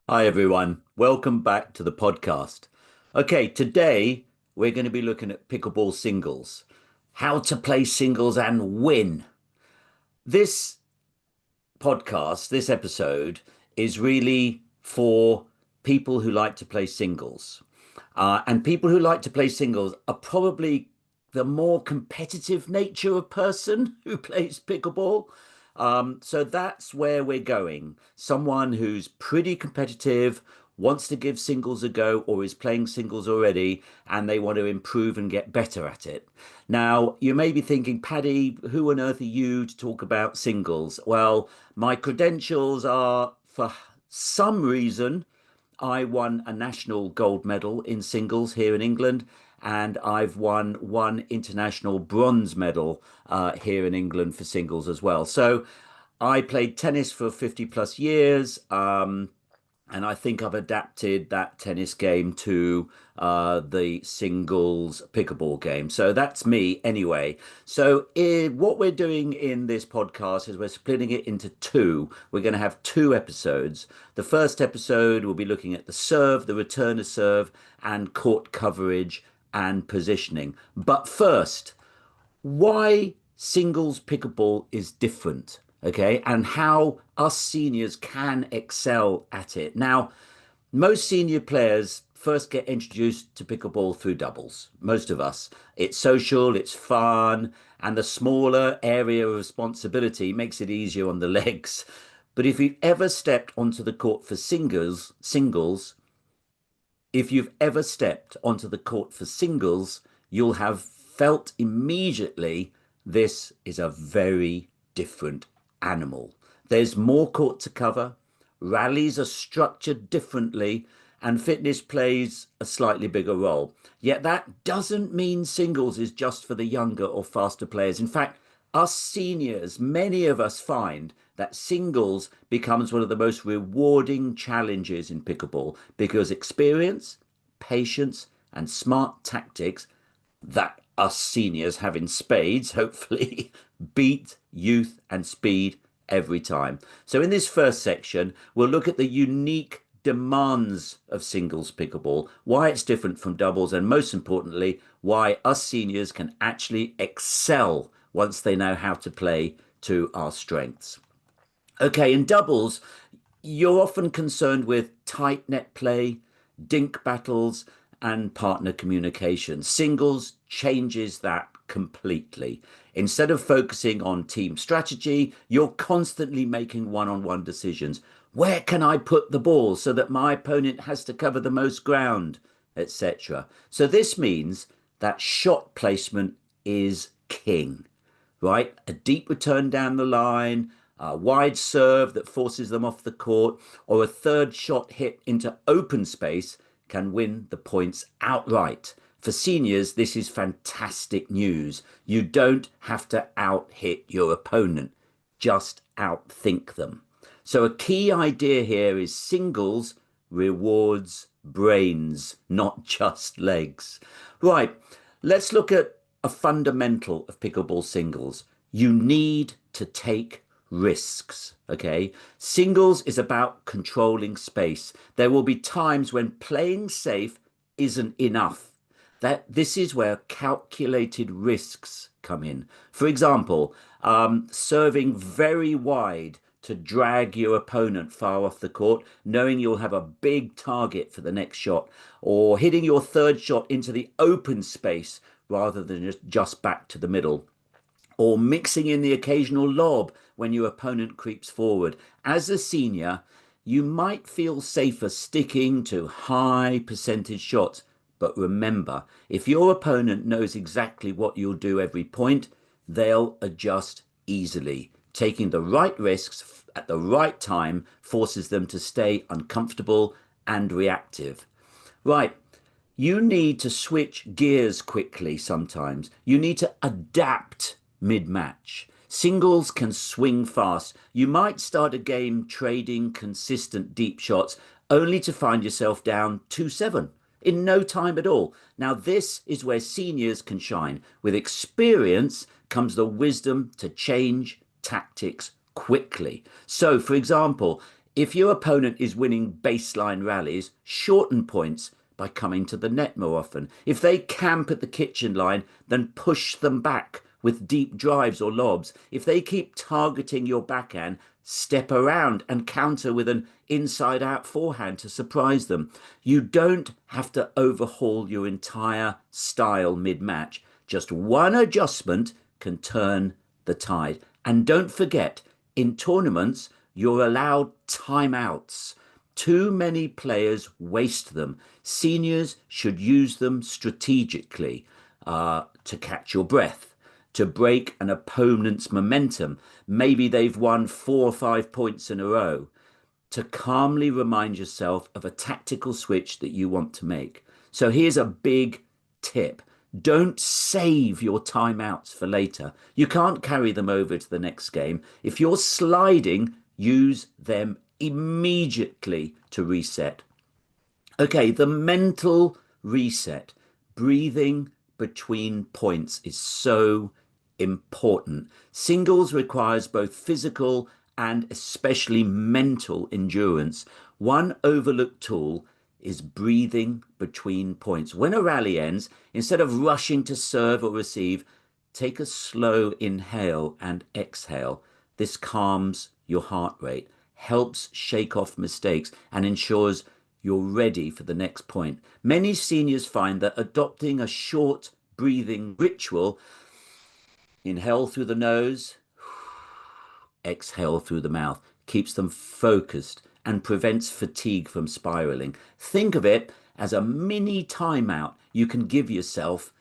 Hi, everyone. Welcome back to the podcast. Okay, today we're going to be looking at pickleball singles, how to play singles and win. This podcast, this episode, is really for people who like to play singles. And people who like to play singles are probably the more competitive nature of person who plays pickleball. So that's where we're going. Someone who's pretty competitive, wants to give singles a go, or is playing singles already, and they want to improve and get better at it. Now, you may be thinking, Paddy, who on earth are you to talk about singles? Well, my credentials are, for some reason, I won a national gold medal in singles here in England, and I've won one international bronze medal here in England for singles as well. So I played tennis for 50 plus years. And I think I've adapted that tennis game to the singles pickleball game. So that's me anyway. So what we're doing in this podcast is we're splitting it into two. We're going to have two episodes. The first episode will be looking at the serve, the return of serve, and court coverage and positioning. But first, why singles pickleball is different, okay, and how us seniors can excel at it. Now, most senior players first get introduced to pickleball through doubles. Most of us. It's social, it's fun, and the smaller area of responsibility makes it easier on the legs. But if you've ever stepped onto the court for singles, if you've ever stepped onto the court for singles, you'll have felt immediately this is a very different animal. There's more court to cover, rallies are structured differently, and fitness plays a slightly bigger role. Yet that doesn't mean singles is just for the younger or faster players. In fact, us seniors, many of us find that singles becomes one of the most rewarding challenges in pickleball because experience, patience, and smart tactics that us seniors have in spades, hopefully, beat youth and speed every time. So, in this first section, we'll look at the unique demands of singles pickleball, why it's different from doubles, and most importantly, why us seniors can actually excel once they know how to play to our strengths. Okay, in doubles, you're often concerned with tight net play, dink battles, and partner communication. Singles changes that completely. Instead of focusing on team strategy, you're constantly making one on one decisions. Where can I put the ball so that my opponent has to cover the most ground, etc.? So, this means that shot placement is king, right? A deep return down the line, a wide serve that forces them off the court, or a third shot hit into open space can win the points outright. For seniors, this is fantastic news. You don't have to out hit your opponent, just outthink them. So, a key idea here is singles rewards brains, not just legs. Right, let's look at a fundamental of pickleball singles. You need to take risks. Okay. Singles is about controlling space. There will be times when playing safe isn't enough. That this is where calculated risks come in. For example, serving very wide to drag your opponent far off the court, knowing you'll have a big target for the next shot, or hitting your third shot into the open space rather than just back to the middle, or mixing in the occasional lob when your opponent creeps forward. As a senior, you might feel safer sticking to high percentage shots. But remember, if your opponent knows exactly what you'll do every point, they'll adjust easily. Taking the right risks at the right time forces them to stay uncomfortable and reactive. Right, you need to switch gears quickly sometimes. You need to adapt mid match. Singles can swing fast. You might start a game trading consistent deep shots only to find yourself down 2-7 in no time at all. Now, this is where seniors can shine. With experience comes the wisdom to change tactics quickly. So, for example, If your opponent is winning baseline rallies, shorten points by coming to the net more often. If they camp at the kitchen line, then push them back with deep drives or lobs. If they keep targeting your backhand, step around and counter with an inside out forehand to surprise them. You don't have to overhaul your entire style mid match. Just one adjustment can turn the tide. And don't forget, in tournaments, you're allowed timeouts. Too many players waste them. Seniors should use them strategically to catch your breath, to break an opponent's momentum. Maybe they've won 4 or 5 points in a row. To calmly remind yourself of a tactical switch that you want to make. So here's a big tip. Don't save your timeouts for later. You can't carry them over to the next game. If you're sliding, use them immediately to reset. Okay, the mental reset, breathing between points is so important. Singles requires both physical and especially mental endurance. One overlooked tool is breathing between points. When a rally ends, instead of rushing to serve or receive, take a slow inhale and exhale. This calms your heart rate, helps shake off mistakes, and ensures you're ready for the next point. Many seniors find that adopting a short breathing ritual, inhale through the nose, exhale through the mouth, keeps them focused and prevents fatigue from spiraling. Think of it as a mini timeout you can give yourself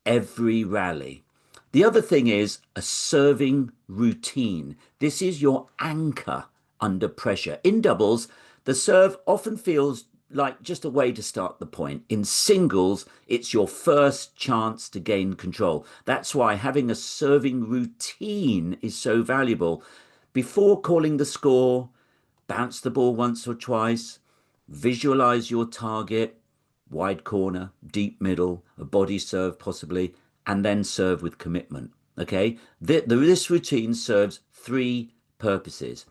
every rally. The other thing is a serving routine. This is your anchor under pressure. In doubles, the serve often feels like just a way to start the point. In singles, it's your first chance to gain control. That's why having a serving routine is so valuable. Before calling the score, bounce the ball once or twice, visualize your target, wide corner, deep middle, a body serve possibly, and then serve with commitment. Okay, this routine serves 3 purposes.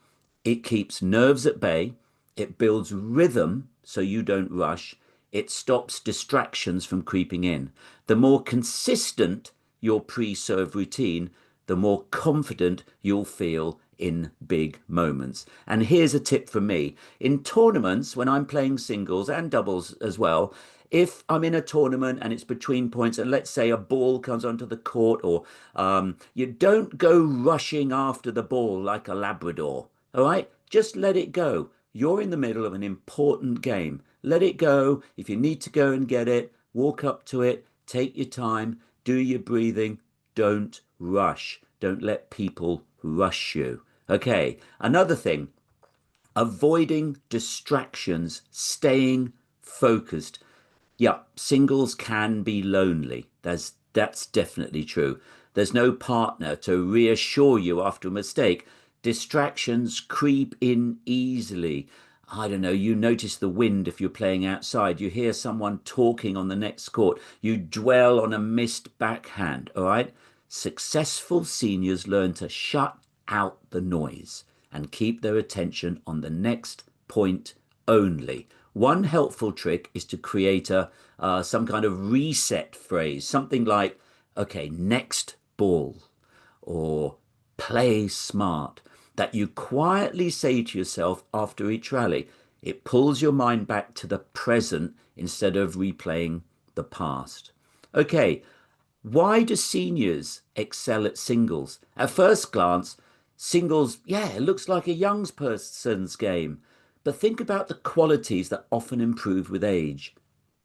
It keeps nerves at bay, it builds rhythm so you don't rush, it stops distractions from creeping in. The more consistent your pre-serve routine, the more confident you'll feel in big moments. And here's a tip from me. In tournaments, when I'm playing singles and doubles as well, if I'm in a tournament and it's between points, and let's say a ball comes onto the court, or you don't go rushing after the ball like a Labrador, all right? Just let it go. You're in the middle of an important game. Let it go. If you need to go and get it, walk up to it, take your time, do your breathing. Don't rush. Don't let people rush you. Okay, another thing, avoiding distractions, staying focused. Yeah, singles can be lonely. That's definitely true. There's no partner to reassure you after a mistake. Distractions creep in easily. I don't know, you notice the wind if you're playing outside. You hear someone talking on the next court. You dwell on a missed backhand, all right? Successful seniors learn to shut out the noise and keep their attention on the next point only. One helpful trick is to create some kind of reset phrase, something like, okay, next ball, or play smart, that you quietly say to yourself after each rally. It pulls your mind back to the present instead of replaying the past. Okay, why do seniors excel at singles? At first glance, singles, yeah, it looks like a young person's game. But think about the qualities that often improve with age.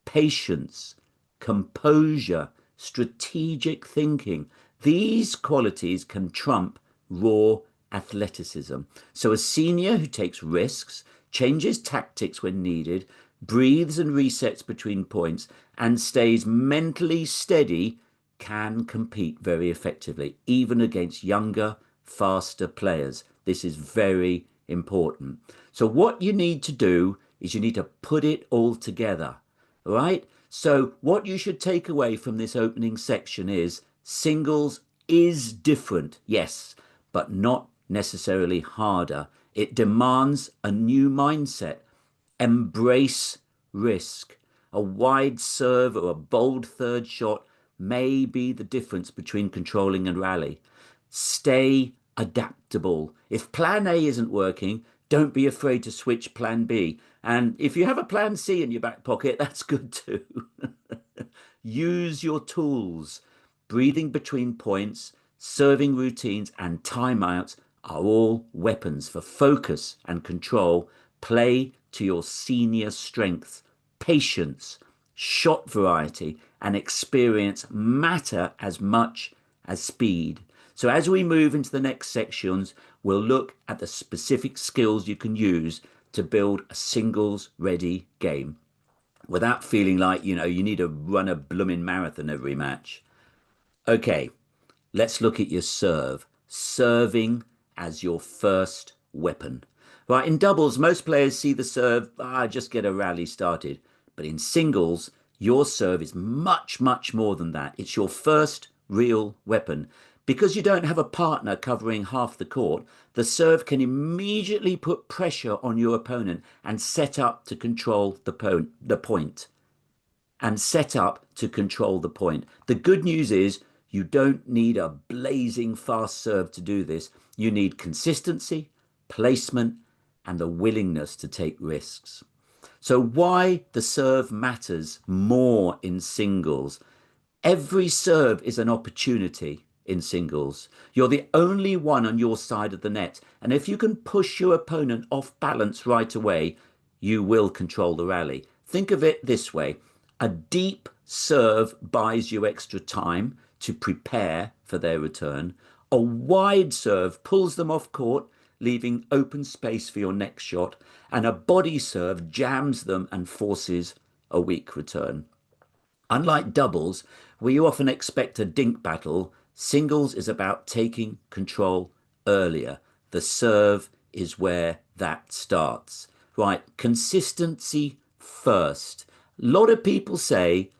Patience, composure, strategic thinking. These qualities can trump raw athleticism. So a senior who takes risks, changes tactics when needed, breathes and resets between points, and stays mentally steady can compete very effectively, even against younger, faster players. This is very important. So what you need to do is you need to put it all together, right? So what you should take away from this opening section is singles is different, yes, but not necessarily harder. It demands a new mindset. Embrace risk. A wide serve or a bold third shot may be the difference between controlling and rally. Stay adaptable. If plan A isn't working, don't be afraid to switch plan B. And if you have a plan C in your back pocket, that's good too. Use your tools. Breathing between points, serving routines, and timeouts are all weapons for focus and control. Play to your senior strengths. Patience, shot variety, and experience matter as much as speed. So as we move into the next sections, we'll look at the specific skills you can use to build a singles ready game without feeling like, you need to run a blooming marathon every match. Okay, let's look at your serve. Serving as your first weapon. Right, in doubles, most players see the serve, just get a rally started. But in singles, your serve is much, much more than that. It's your first real weapon. Because you don't have a partner covering half the court, the serve can immediately put pressure on your opponent and set up to control the point. And set up to control the point. The good news is you don't need a blazing fast serve to do this. You need consistency, placement, and the willingness to take risks. So why the serve matters more in singles. Every serve is an opportunity in singles. You're the only one on your side of the net. And if you can push your opponent off balance right away, you will control the rally. Think of it this way. A deep serve buys you extra time to prepare for their return. A wide serve pulls them off court, leaving open space for your next shot. And a body serve jams them and forces a weak return. Unlike doubles, where you often expect a dink battle, singles is about taking control earlier. The serve is where that starts. Right, consistency first. A lot of people say,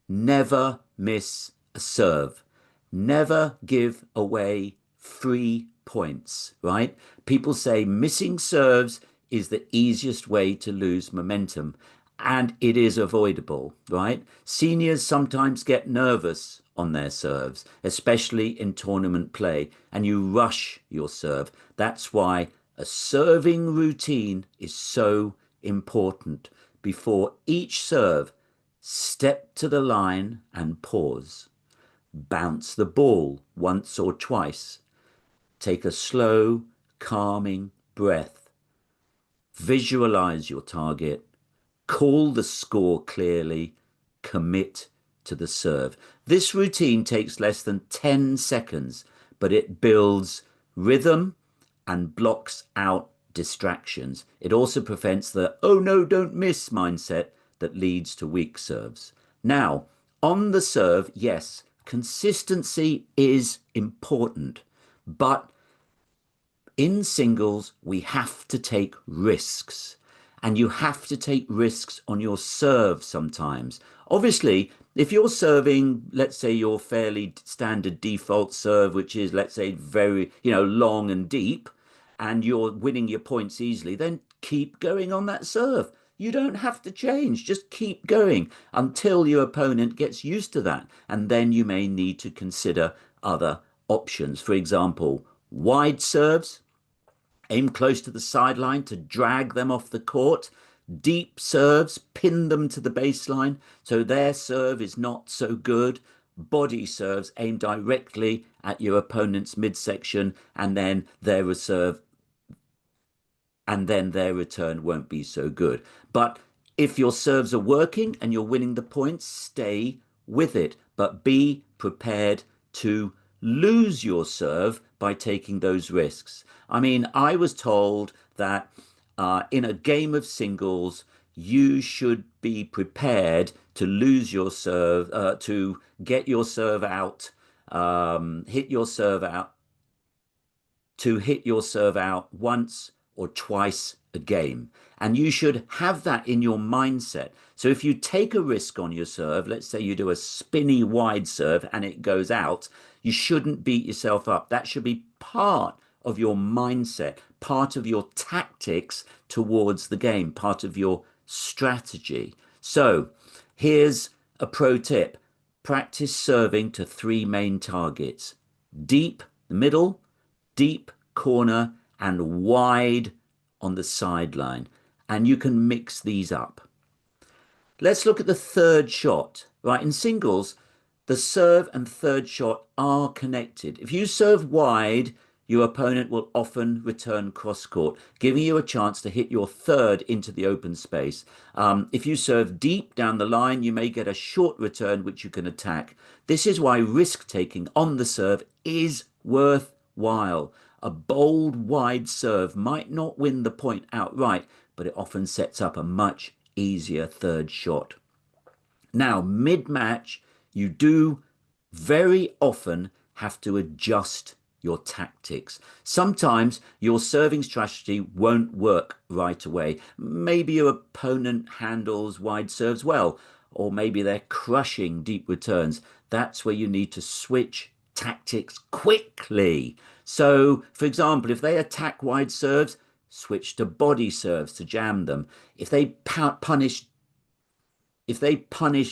never miss a serve. Never give away free points, right? People say missing serves is the easiest way to lose momentum, and it is avoidable, right? Seniors sometimes get nervous on their serves, especially in tournament play, and you rush your serve. That's why a serving routine is so important. Before each serve, step to the line and pause. Bounce the ball once or twice. Take a slow, calming breath. Visualize your target. Call the score clearly. Commit to the serve. This routine takes less than 10 seconds, but it builds rhythm and blocks out distractions. It also prevents the, oh no, don't miss mindset that leads to weak serves. Now, on the serve, yes, consistency is important, but in singles, we have to take risks, and you have to take risks on your serve sometimes. Obviously, if you're serving, let's say your fairly standard default serve, which is, let's say, very, long and deep, and you're winning your points easily, then keep going on that serve. You don't have to change. Just keep going until your opponent gets used to that. And then you may need to consider other options. For example, wide serves. Aim close to the sideline to drag them off the court. Deep serves, pin them to the baseline so their serve is not so good. Body serves, aim directly at your opponent's midsection, and then their return won't be so good. But if your serves are working and you're winning the points, stay with it, but be prepared to lose your serve by taking those risks. I mean, I was told that in a game of singles, you should be prepared to lose your serve, to get your serve out, hit your serve out once or twice a game. And you should have that in your mindset. So if you take a risk on your serve, let's say you do a spinny wide serve and it goes out, you shouldn't beat yourself up. That should be part of your mindset, part of your tactics towards the game, part of your strategy. So here's a pro tip. Practice serving to 3 main targets: deep, the middle, deep, corner, and wide on the sideline. And you can mix these up. Let's look at the third shot. Right, in singles, the serve and third shot are connected. If you serve wide, your opponent will often return cross court, giving you a chance to hit your third into the open space. If you serve deep down the line, you may get a short return, which you can attack. This is why risk taking on the serve is worthwhile. A bold, wide serve might not win the point outright, but it often sets up a much easier third shot. Now, mid-match, you do very often have to adjust your tactics. Sometimes your serving strategy won't work right away. Maybe your opponent handles wide serves well, or maybe they're crushing deep returns. That's where you need to switch tactics quickly. So, for example, if they attack wide serves, switch to body serves to jam them. If they punish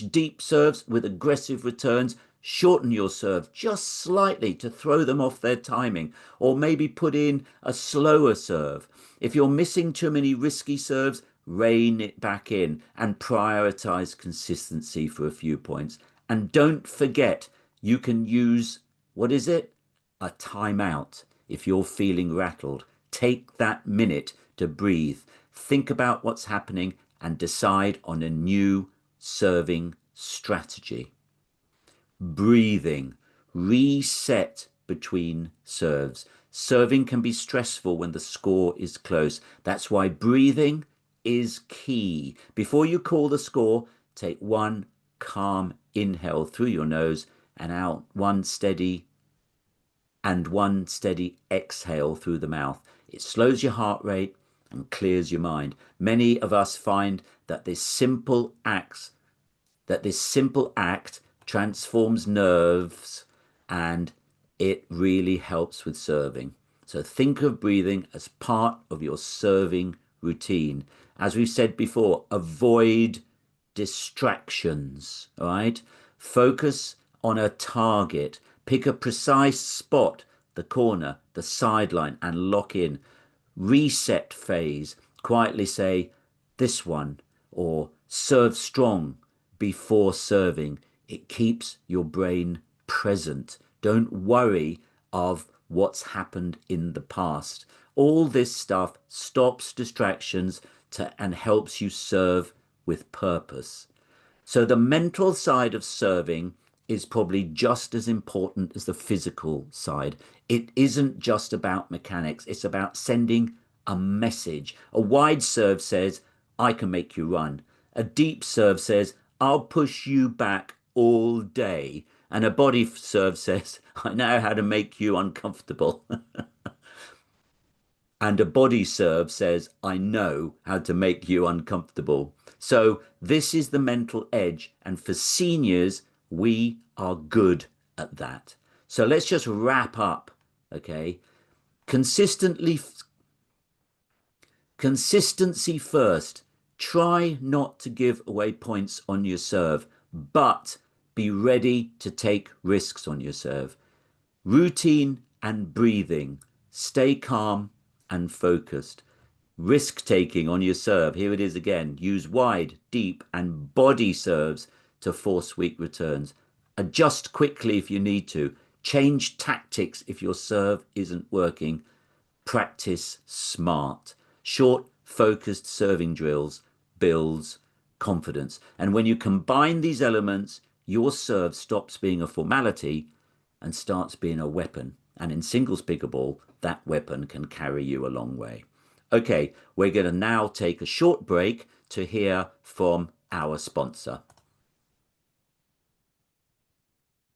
deep serves with aggressive returns, shorten your serve just slightly to throw them off their timing, or maybe put in a slower serve. If you're missing too many risky serves, rein it back in and prioritize consistency for a few points. And don't forget, you can use, what is it? A timeout. If you're feeling rattled, take that minute to breathe, think about what's happening, and decide on a new serving strategy. Breathing, reset between serves. Serving can be stressful when the score is close. That's why breathing is key. Before you call the score, take one calm inhale through your nose and out, one steady exhale through the mouth. It slows your heart rate and clears your mind. Many of us find that this simple act transforms nerves, and it really helps with serving. So think of breathing as part of your serving routine. As we've said before, avoid distractions, all right? Focus on a target. Pick a precise spot, the corner, the sideline, and lock in. Reset phase. Quietly say, this one, or serve strong before serving. It keeps your brain present. Don't worry of what's happened in the past. All this stuff stops distractions and helps you serve with purpose. So the mental side of serving is probably just as important as the physical side. It isn't just about mechanics. It's about sending a message. A wide serve says, I can make you run. A deep serve says, I'll push you back all day. And a body serve says, I know how to make you uncomfortable. And a body serve says, I know how to make you uncomfortable. So this is the mental edge. And for seniors, we are good at that. So let's just wrap up, okay? Consistency first. Try not to give away points on your serve, but be ready to take risks on your serve. Routine and breathing. Stay calm and focused. Risk taking on your serve. Here it is again. Use wide, deep, and body serves to force weak returns. Adjust quickly if you need to. Change tactics if your serve isn't working. Practice smart. Short, focused serving drills builds confidence. And when you combine these elements, your serve stops being a formality and starts being a weapon. And in singles pickleball, that weapon can carry you a long way. Okay, we're going to now take a short break to hear from our sponsor.